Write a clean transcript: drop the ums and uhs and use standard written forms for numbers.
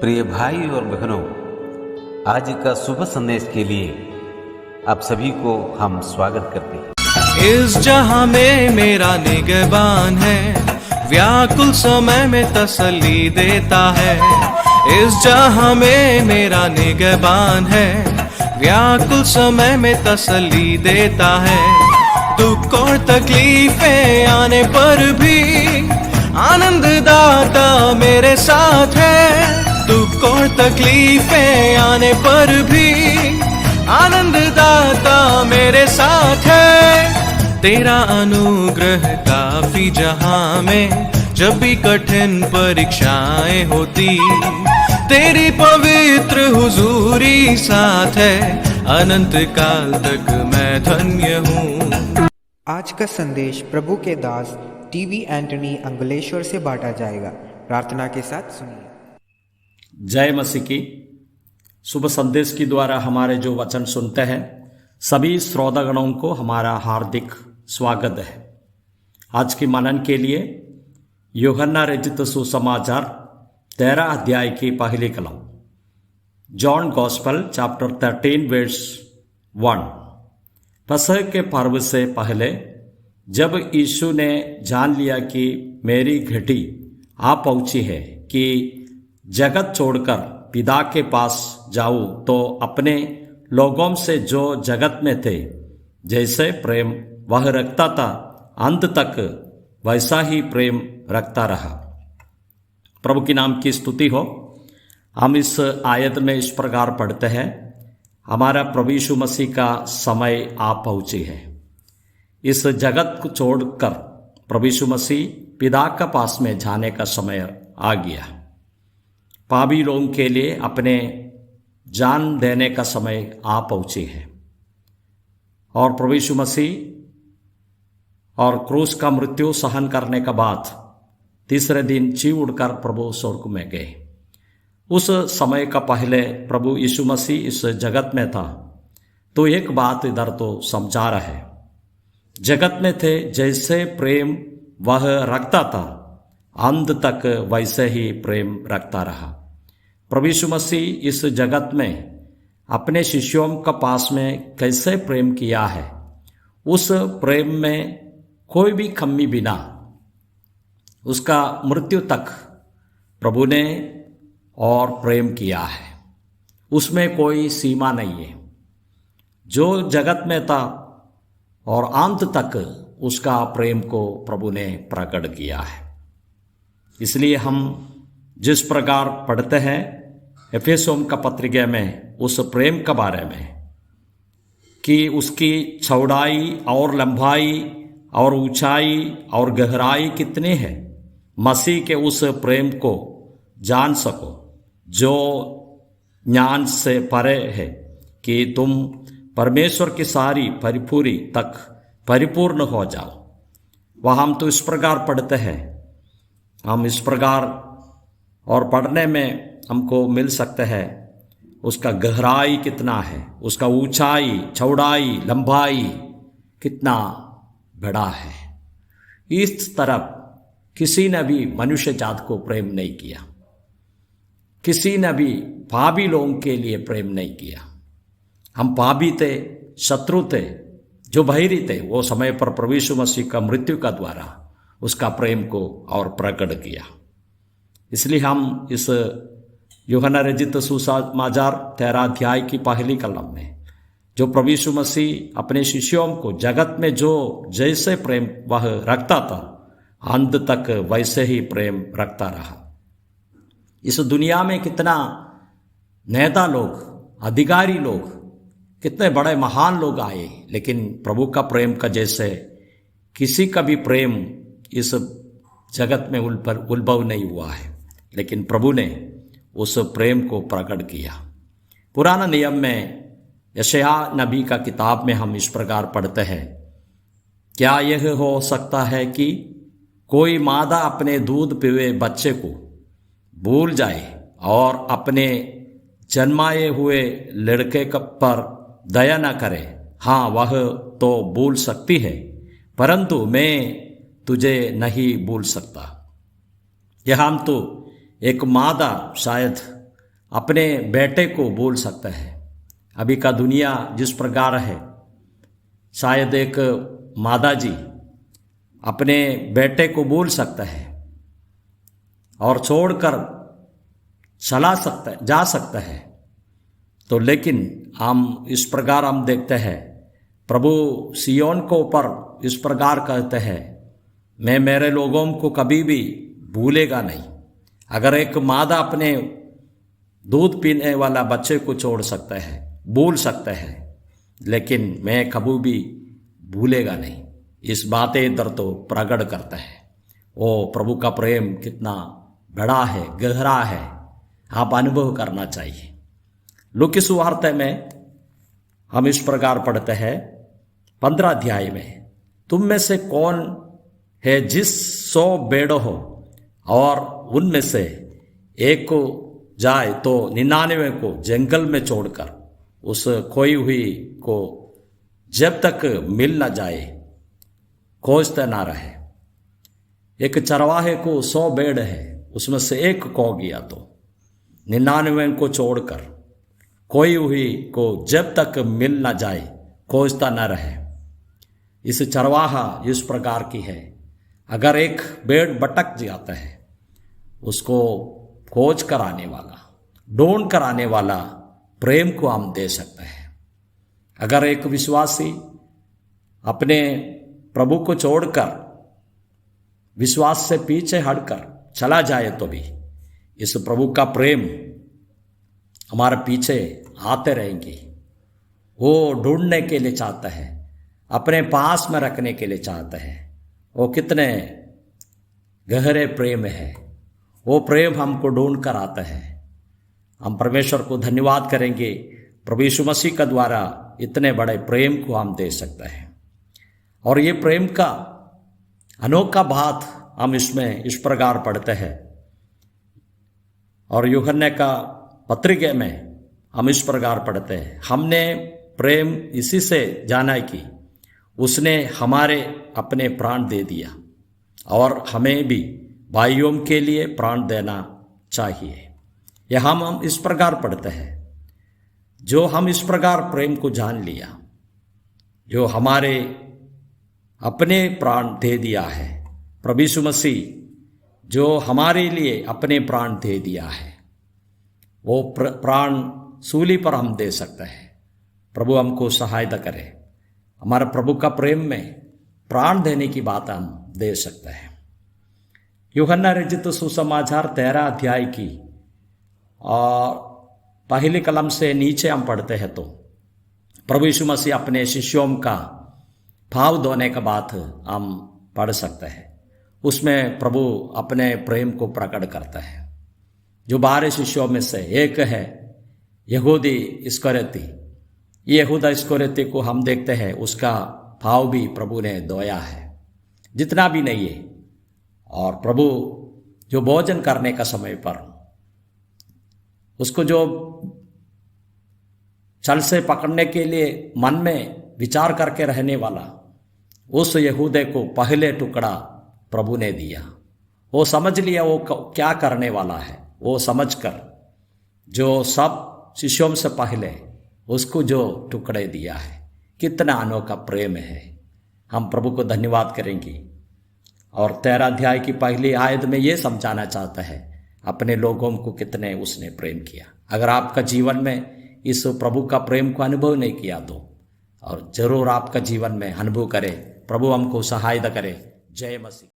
प्रिय भाई और बहनों, आज का शुभ संदेश के लिए आप सभी को हम स्वागत करते हैं। इस जहां में मेरा निगहबान है, व्याकुल समय में तसल्ली देता है। इस जहां में मेरा निगहबान है, व्याकुल समय में तसल्ली देता है। दुख और तकलीफें आने पर भी आनंद दाता मेरे साथ है। दुख और तकलीफें आने पर भी आनंद दाता मेरे साथ है। तेरा अनुग्रह काफी जहां में, जब भी कठिन परीक्षाएं होती, तेरी पवित्र हुजूरी साथ है। अनंत काल तक मैं धन्य हूँ। आज का संदेश प्रभु के दास टीवी एंटनी अंगलेश्वर से बांटा जाएगा। प्रार्थना के साथ सुनिए। जय मसीह की। शुभ संदेश के द्वारा हमारे जो वचन सुनते हैं सभी श्रोतागणों को हमारा हार्दिक स्वागत है। आज की मनन के लिए यूहन्ना रचित सुसमाचार 13 अध्याय की पहली कलम, जॉन गॉस्पेल चैप्टर 13 वर्स 1। फसह के पर्व से पहले जब यीशु ने जान लिया कि मेरी घड़ी आ पहुंची है कि जगत छोड़कर पिता के पास जाऊं, तो अपने लोगों से जो जगत में थे जैसे प्रेम वह रखता था, अंत तक वैसा ही प्रेम रखता रहा। प्रभु के नाम की स्तुति हो। हम इस आयत में इस प्रकार पढ़ते हैं, हमारा प्रभु यीशु मसीह का समय आ पहुंची है। इस जगत को छोड़कर प्रभु यीशु मसीह पिता के पास में जाने का समय आ गया। पापी लोगों के लिए अपने जान देने का समय आ पहुंची है। और प्रभु यीशु मसीह और क्रूस का मृत्यु सहन करने के बाद तीसरे दिन जी उड़कर प्रभु स्वर्ग में गए। उस समय का पहले प्रभु यीशु मसीह इस जगत में था, तो एक बात इधर तो समझा रहा है। जगत में थे जैसे प्रेम वह रखता था, अंत तक वैसे ही प्रेम रखता रहा। प्रभु यीशु मसीह इस जगत में अपने शिष्यों का पास में कैसे प्रेम किया है, उस प्रेम में कोई भी कमी बिना उसका मृत्यु तक प्रभु ने और प्रेम किया है। उसमें कोई सीमा नहीं है। जो जगत में था और अंत तक उसका प्रेम को प्रभु ने प्रकट किया है। इसलिए हम जिस प्रकार पढ़ते हैं एफेसों का पत्रिका में उस प्रेम के बारे में कि उसकी चौड़ाई और लंबाई और ऊंचाई और गहराई कितनी है, मसीह के उस प्रेम को जान सको जो ज्ञान से परे है, कि तुम परमेश्वर की सारी परिपूरी तक परिपूर्ण हो जाओ। वह हम तो इस प्रकार पढ़ते हैं, हम इस प्रकार और पढ़ने में हमको मिल सकते हैं उसका गहराई कितना है, उसका ऊंचाई चौड़ाई लंबाई कितना बड़ा है। इस तरफ किसी ने भी मनुष्य जात को प्रेम नहीं किया, किसी ने भी पापी लोगों के लिए प्रेम नहीं किया। हम पापी थे, शत्रु थे, जो बहिरी थे, वो समय पर प्रभु यीशु मसीह का मृत्यु का द्वारा उसका प्रेम को और प्रकट किया। इसलिए हम इस यूहन्ना रचित सुसमाचार 13 अध्याय की पहली कलम में जो प्रभु यीशु मसीह अपने शिष्यों को जगत में जो जैसे प्रेम वह रखता था, अंत तक वैसे ही प्रेम रखता रहा। इस दुनिया में कितना नेता लोग, अधिकारी लोग, कितने बड़े महान लोग आए, लेकिन प्रभु का प्रेम का जैसे किसी का भी प्रेम इस जगत में उद्भव नहीं हुआ है। लेकिन प्रभु ने उस प्रेम को प्रकट किया। पुराना नियम में यशायाह नबी का किताब में हम इस प्रकार पढ़ते हैं, क्या यह हो सकता है कि कोई मादा अपने दूध पीवे बच्चे को भूल जाए और अपने जन्माए हुए लड़के पर दया न करे? हाँ, वह तो भूल सकती है, परंतु मैं तुझे नहीं भूल सकता। यह हम तो एक मादा शायद अपने बेटे को बोल सकता है। अभी का दुनिया जिस प्रकार है, शायद एक मादा जी अपने बेटे को बोल सकता है और छोड़कर जा सकता है। तो लेकिन हम इस प्रकार हम देखते हैं, प्रभु सियोन को ऊपर इस प्रकार कहते हैं, मैं मेरे लोगों को कभी भी भूलेगा नहीं। अगर एक मादा अपने दूध पीने वाला बच्चे को छोड़ सकता है, भूल सकता है, लेकिन मैं कभी भी भूलेगा नहीं। इस बातें इधर तो प्रकट करता है वो प्रभु का प्रेम कितना बड़ा है, गहरा है, आप अनुभव करना चाहिए। लूका सुवार्ता में हम इस प्रकार पढ़ते हैं 15 अध्याय में, तुम में से कौन है जिस 100 भेड़ हो और उनमें से एक को जाए तो 99 को जंगल में छोड़कर उस खोई हुई को जब तक मिल न जाए खोजते ना रहे। एक चरवाहे को 100 भेड़ है, उसमें से एक खो गया तो 99 को छोड़कर खोई हुई को जब तक मिल न जाए खोजता न रहे। इस चरवाहा इस प्रकार की है, अगर एक भेड़ भटक जाता है उसको खोज कर आने वाला, ढूंढ कर आने वाला प्रेम को हम दे सकते हैं। अगर एक विश्वासी अपने प्रभु को छोड़कर विश्वास से पीछे हटकर चला जाए तो भी इस प्रभु का प्रेम हमारे पीछे आते रहेंगे। वो ढूंढने के लिए चाहता है, अपने पास में रखने के लिए चाहता है। वो कितने गहरे प्रेम है, वो प्रेम हमको ढूंढ कर आता है। हम परमेश्वर को धन्यवाद करेंगे, प्रभु यीशु मसीह का द्वारा इतने बड़े प्रेम को हम दे सकते हैं। और ये प्रेम का अनोखा बात हम इसमें इस प्रकार पढ़ते हैं, और यूहन्ना का पत्रिका में हम इस प्रकार पढ़ते हैं, हमने प्रेम इसी से जाना है कि उसने हमारे अपने प्राण दे दिया, और हमें भी भाइयों के लिए प्राण देना चाहिए। यह हम इस प्रकार पढ़ते हैं, जो हम इस प्रकार प्रेम को जान लिया, जो हमारे अपने प्राण दे दिया है, प्रभु यीशु मसीह जो हमारे लिए अपने प्राण दे दिया है, वो प्राण सूली पर हम दे सकते हैं। प्रभु हमको सहायता करे, हमारे प्रभु का प्रेम में प्राण देने की बात हम दे सकते हैं। यूहन्ना रचित सुसमाचार 13 अध्याय की और पहली कलम से नीचे हम पढ़ते हैं तो प्रभु यीशु मसीह अपने शिष्यों का भाव धोने का बात हम पढ़ सकते हैं। उसमें प्रभु अपने प्रेम को प्रकट करता है। जो 12 शिष्यों में से एक है यहूदी इस्करियोती। यहूदा इस्करियोती को हम देखते हैं, उसका भाव भी प्रभु ने धोया है, जितना भी नहीं है। और प्रभु जो भोजन करने का समय पर उसको जो छल से पकड़ने के लिए मन में विचार करके रहने वाला उस यहूदे को पहले टुकड़ा प्रभु ने दिया। वो समझ लिया वो क्या करने वाला है, वो समझकर जो सब शिष्यों से पहले उसको जो टुकड़े दिया है। कितना अनोखा प्रेम है। हम प्रभु को धन्यवाद करेंगे। और 13 अध्याय की पहली आयत में ये समझाना चाहता है अपने लोगों को कितने उसने प्रेम किया। अगर आपका जीवन में इस प्रभु का प्रेम को अनुभव नहीं किया तो और जरूर आपका जीवन में अनुभव करें। प्रभु हमको सहायता करे। जय मसीह।